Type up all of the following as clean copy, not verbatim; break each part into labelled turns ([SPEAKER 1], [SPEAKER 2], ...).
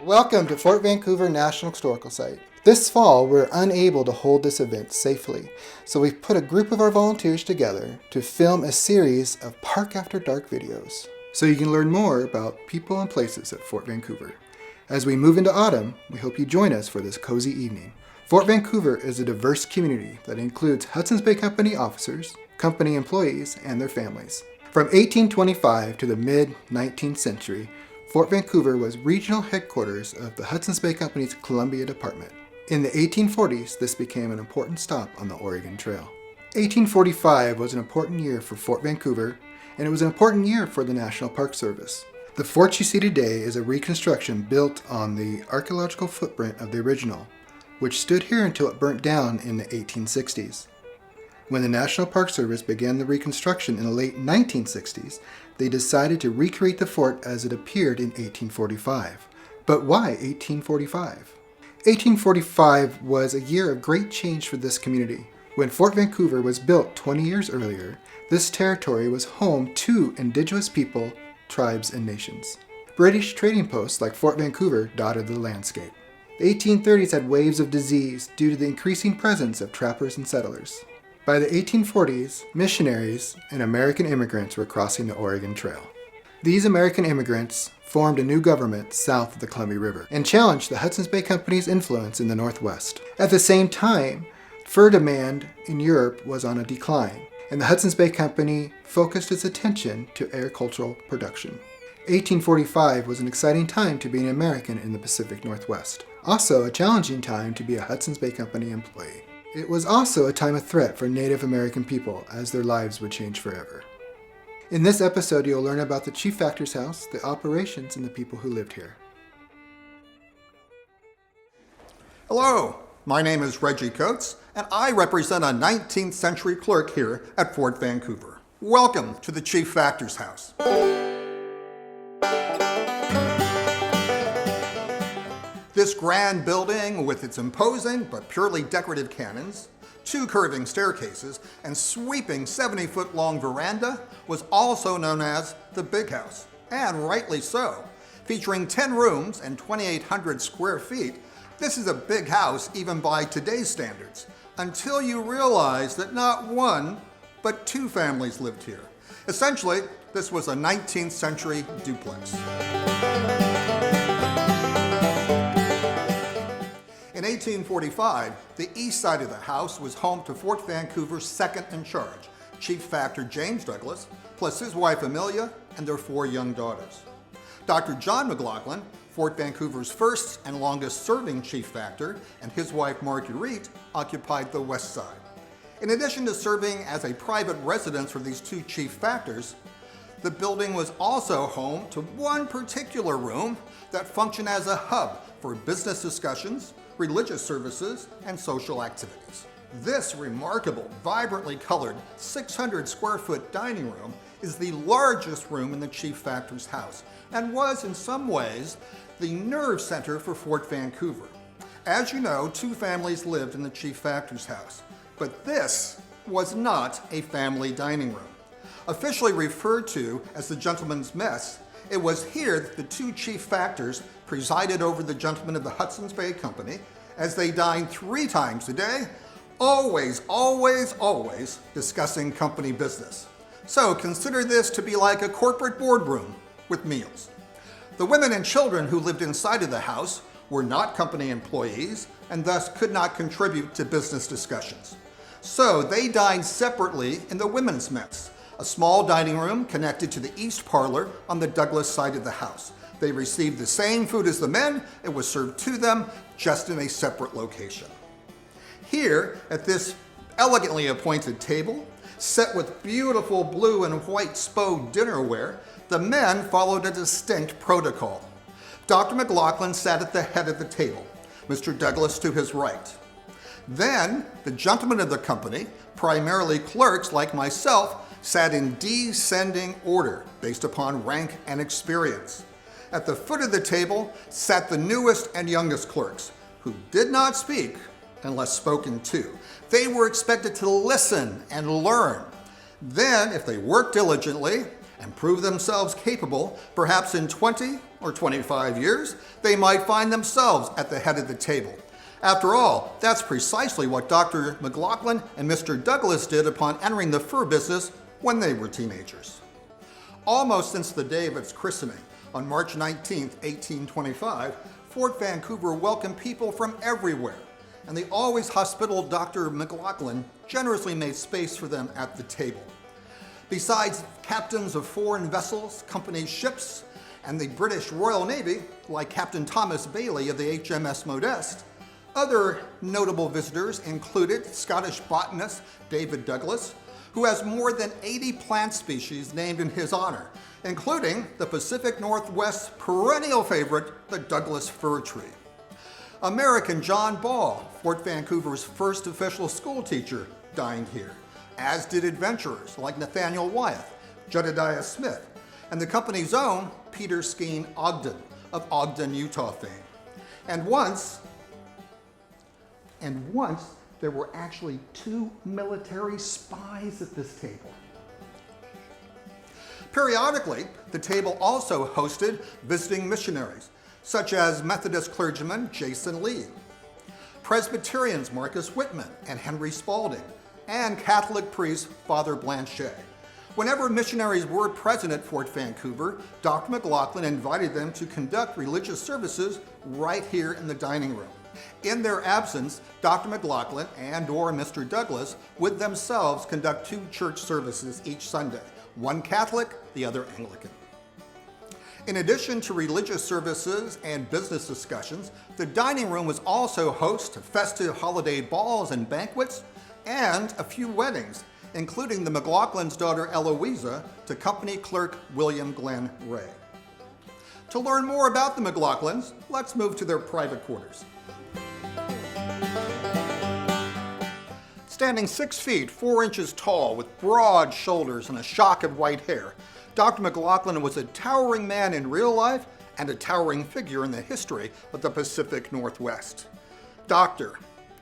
[SPEAKER 1] Welcome to Fort Vancouver National Historical Site. This fall, we're unable to hold this event safely, so we've put a group of our volunteers together to film a series of Park After Dark videos, so you can learn more about people and places at Fort Vancouver. As we move into autumn, we hope you join us for this cozy evening. Fort Vancouver is a diverse community that includes Hudson's Bay Company officers, company employees, and their families. From 1825 to the mid-19th century, Fort Vancouver was regional headquarters of the Hudson's Bay Company's Columbia Department. In the 1840s, this became an important stop on the Oregon Trail. 1845 was an important year for Fort Vancouver, and it was an important year for the National Park Service. The fort you see today is a reconstruction built on the archaeological footprint of the original, which stood here until it burnt down in the 1860s. When the National Park Service began the reconstruction in the late 1960s, they decided to recreate the fort as it appeared in 1845. But why 1845? 1845 was a year of great change for this community. When Fort Vancouver was built 20 years earlier, this territory was home to indigenous people, tribes, and nations. British trading posts like Fort Vancouver dotted the landscape. The 1830s had waves of disease due to the increasing presence of trappers and settlers. By the 1840s, missionaries and American immigrants were crossing the Oregon Trail. These American immigrants formed a new government south of the Columbia River and challenged the Hudson's Bay Company's influence in the Northwest. At the same time, fur demand in Europe was on a decline, and the Hudson's Bay Company focused its attention to agricultural production. 1845 was an exciting time to be an American in the Pacific Northwest. Also, a challenging time to be a Hudson's Bay Company employee. It was also a time of threat for Native American people, as their lives would change forever. In this episode, you'll learn about the Chief Factor's house, the operations, and the people who lived here.
[SPEAKER 2] Hello, my name is Reggie Coates, and I represent a 19th century clerk here at Fort Vancouver. Welcome to the Chief Factor's house. This grand building, with its imposing but purely decorative cannons, 2 curving staircases, and sweeping 70-foot-long veranda, was also known as the Big House, and rightly so. Featuring 10 rooms and 2,800 square feet, this is a big house even by today's standards, until you realize that not one, but 2 families lived here. Essentially, this was a 19th century duplex. In 1845, the east side of the house was home to Fort Vancouver's second in charge, Chief Factor James Douglas, plus his wife Amelia and their 4 young daughters. Dr. John McLaughlin, Fort Vancouver's first and longest serving Chief Factor, and his wife Marguerite occupied the west side. In addition to serving as a private residence for these 2 Chief Factors, the building was also home to one particular room that functioned as a hub for business discussions, religious services, and social activities. This remarkable, vibrantly colored 600 square foot dining room is the largest room in the Chief Factor's house and was in some ways the nerve center for Fort Vancouver. As you know, 2 families lived in the Chief Factor's house, but this was not a family dining room. Officially referred to as the Gentleman's Mess, it was here that the 2 Chief Factors presided over the gentlemen of the Hudson's Bay Company as they dined 3 times a day, always discussing company business. So consider this to be like a corporate boardroom with meals. The women and children who lived inside of the house were not company employees and thus could not contribute to business discussions. So they dined separately in the women's mess, a small dining room connected to the east parlor on the Douglas side of the house. They received the same food as the men. It was served to them, just in a separate location. Here, at this elegantly appointed table, set with beautiful blue and white Spo dinnerware, the men followed a distinct protocol. Dr. McLaughlin sat at the head of the table, Mr. Douglas to his right. Then, the gentlemen of the company, primarily clerks like myself, sat in descending order based upon rank and experience. At the foot of the table sat the newest and youngest clerks, who did not speak unless spoken to. They were expected to listen and learn. Then, if they worked diligently and prove themselves capable, perhaps in 20 or 25 years, they might find themselves at the head of the table. After all, that's precisely what Dr. McLaughlin and Mr. Douglas did upon entering the fur business when they were teenagers. Almost since the day of its christening, on March 19, 1825, Fort Vancouver welcomed people from everywhere, and the always hospitable Dr. McLaughlin generously made space for them at the table. Besides captains of foreign vessels, company ships, and the British Royal Navy, like Captain Thomas Bailey of the HMS Modeste, other notable visitors included Scottish botanist David Douglas, who has more than 80 plant species named in his honor, including the Pacific Northwest's perennial favorite, the Douglas fir tree. American John Ball, Fort Vancouver's first official school teacher, dined here, as did adventurers like Nathaniel Wyeth, Jedediah Smith, and the company's own Peter Skeen Ogden of Ogden, Utah fame. And once there were actually 2 military spies at this table. Periodically, the table also hosted visiting missionaries, such as Methodist clergyman Jason Lee, Presbyterians Marcus Whitman and Henry Spalding, and Catholic priest Father Blanchet. Whenever missionaries were present at Fort Vancouver, Dr. McLaughlin invited them to conduct religious services right here in the dining room. In their absence, Dr. McLaughlin and/or Mr. Douglas would themselves conduct 2 church services each Sunday, one Catholic, the other Anglican. In addition to religious services and business discussions, the dining room was also host to festive holiday balls and banquets, and a few weddings, including the McLaughlin's daughter Eloisa to company clerk William Glenn Ray. To learn more about the McLaughlins, let's move to their private quarters. Standing 6 feet 4 inches tall with broad shoulders and a shock of white hair, Dr. McLaughlin was a towering man in real life and a towering figure in the history of the Pacific Northwest. Doctor,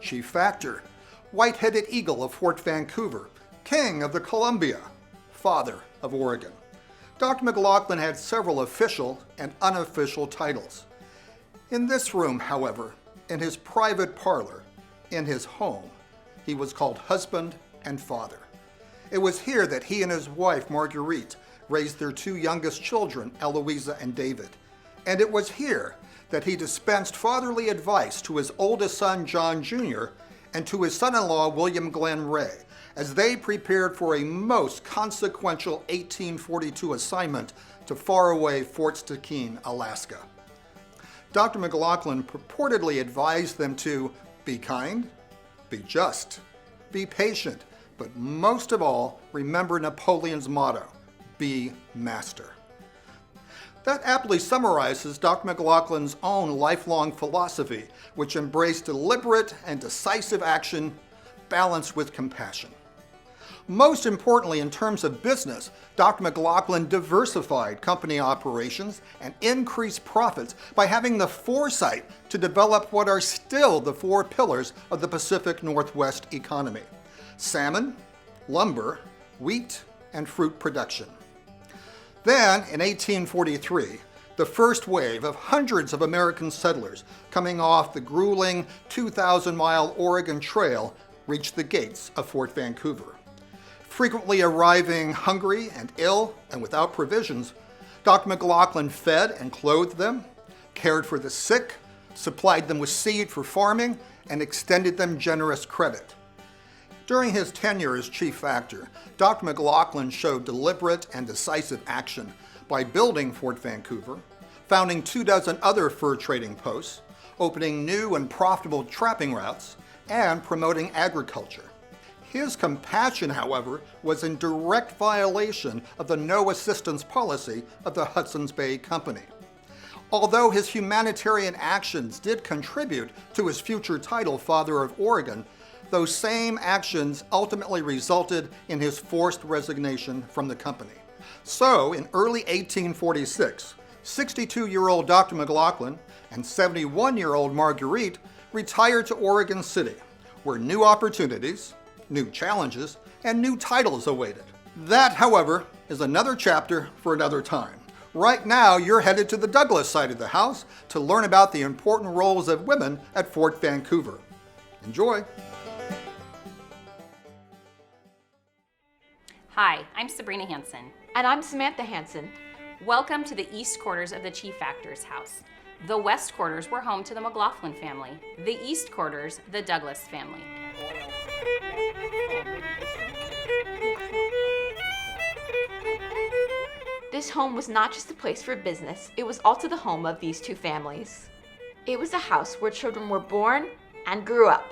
[SPEAKER 2] Chief Factor, White-headed Eagle of Fort Vancouver, King of the Columbia, Father of Oregon. Dr. McLaughlin had several official and unofficial titles. In this room, however, in his private parlor, in his home, he was called husband and father. It was here that he and his wife, Marguerite, raised their 2 youngest children, Eloisa and David. And it was here that he dispensed fatherly advice to his oldest son, John Jr., and to his son-in-law, William Glenn Ray, as they prepared for a most consequential 1842 assignment to faraway Fort Stikine, Alaska. Dr. McLaughlin purportedly advised them to be kind, be just, be patient, but most of all, remember Napoleon's motto, be master. That aptly summarizes Dr. McLaughlin's own lifelong philosophy, which embraced deliberate and decisive action balanced with compassion. Most importantly, in terms of business, Dr. McLaughlin diversified company operations and increased profits by having the foresight to develop what are still the 4 pillars of the Pacific Northwest economy: salmon, lumber, wheat, and fruit production. Then, in 1843, the first wave of hundreds of American settlers coming off the grueling 2,000-mile Oregon Trail reached the gates of Fort Vancouver. Frequently arriving hungry and ill and without provisions, Dr. McLaughlin fed and clothed them, cared for the sick, supplied them with seed for farming, and extended them generous credit. During his tenure as chief factor, Dr. McLaughlin showed deliberate and decisive action by building Fort Vancouver, founding 24 other fur trading posts, opening new and profitable trapping routes, and promoting agriculture. His compassion, however, was in direct violation of the no assistance policy of the Hudson's Bay Company. Although his humanitarian actions did contribute to his future title, Father of Oregon, those same actions ultimately resulted in his forced resignation from the company. So, in early 1846, 62-year-old Dr. McLaughlin and 71-year-old Marguerite retired to Oregon City, where new opportunities, new challenges, and new titles awaited. That, however, is another chapter for another time. Right now, you're headed to the Douglas side of the house to learn about the important roles of women at Fort Vancouver. Enjoy.
[SPEAKER 3] Hi, I'm Sabrina Hansen.
[SPEAKER 4] And I'm Samantha Hansen.
[SPEAKER 3] Welcome to the east quarters of the Chief Factor's house. The west quarters were home to the McLaughlin family. The east quarters, the Douglas family.
[SPEAKER 4] This home was not just a place for business, it was also the home of these two families. It was a house where children were born and grew up.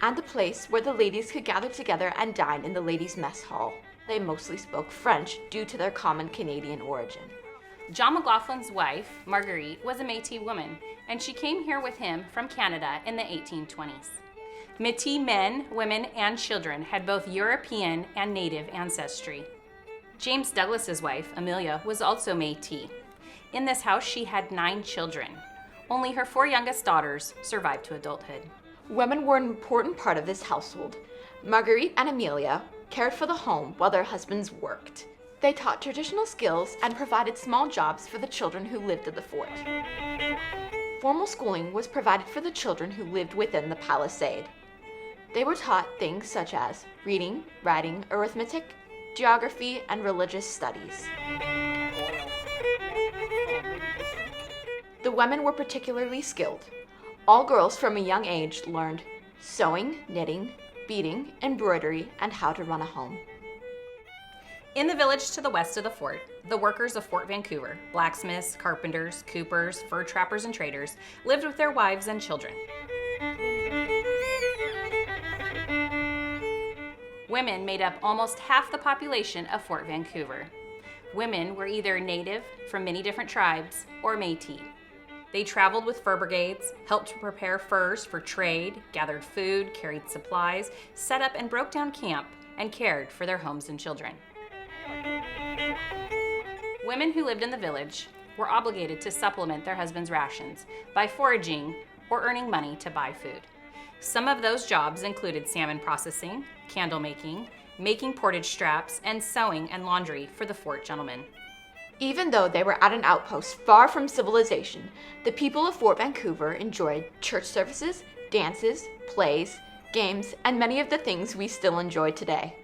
[SPEAKER 4] And a place where the ladies could gather together and dine in the ladies' mess hall. They mostly spoke French due to their common Canadian origin.
[SPEAKER 3] John McLaughlin's wife, Marguerite, was a Métis woman, and she came here with him from Canada in the 1820s. Métis men, women, and children had both European and Native ancestry. James Douglas's wife, Amelia, was also Métis. In this house, she had 9 children. Only her 4 youngest daughters survived to adulthood.
[SPEAKER 4] Women were an important part of this household. Marguerite and Amelia cared for the home while their husbands worked. They taught traditional skills and provided small jobs for the children who lived at the fort. Formal schooling was provided for the children who lived within the palisade. They were taught things such as reading, writing, arithmetic, geography, and religious studies. The women were particularly skilled. All girls from a young age learned sewing, knitting, beading, embroidery, and how to run a home.
[SPEAKER 3] In the village to the west of the fort, the workers of Fort Vancouver, blacksmiths, carpenters, coopers, fur trappers, and traders, lived with their wives and children. Women made up almost half the population of Fort Vancouver. Women were either native from many different tribes or Métis. They traveled with fur brigades, helped to prepare furs for trade, gathered food, carried supplies, set up and broke down camp, and cared for their homes and children. Women who lived in the village were obligated to supplement their husbands' rations by foraging or earning money to buy food. Some of those jobs included salmon processing, candle making, making portage straps, and sewing and laundry for the fort gentlemen.
[SPEAKER 4] Even though they were at an outpost far from civilization, the people of Fort Vancouver enjoyed church services, dances, plays, games, and many of the things we still enjoy today.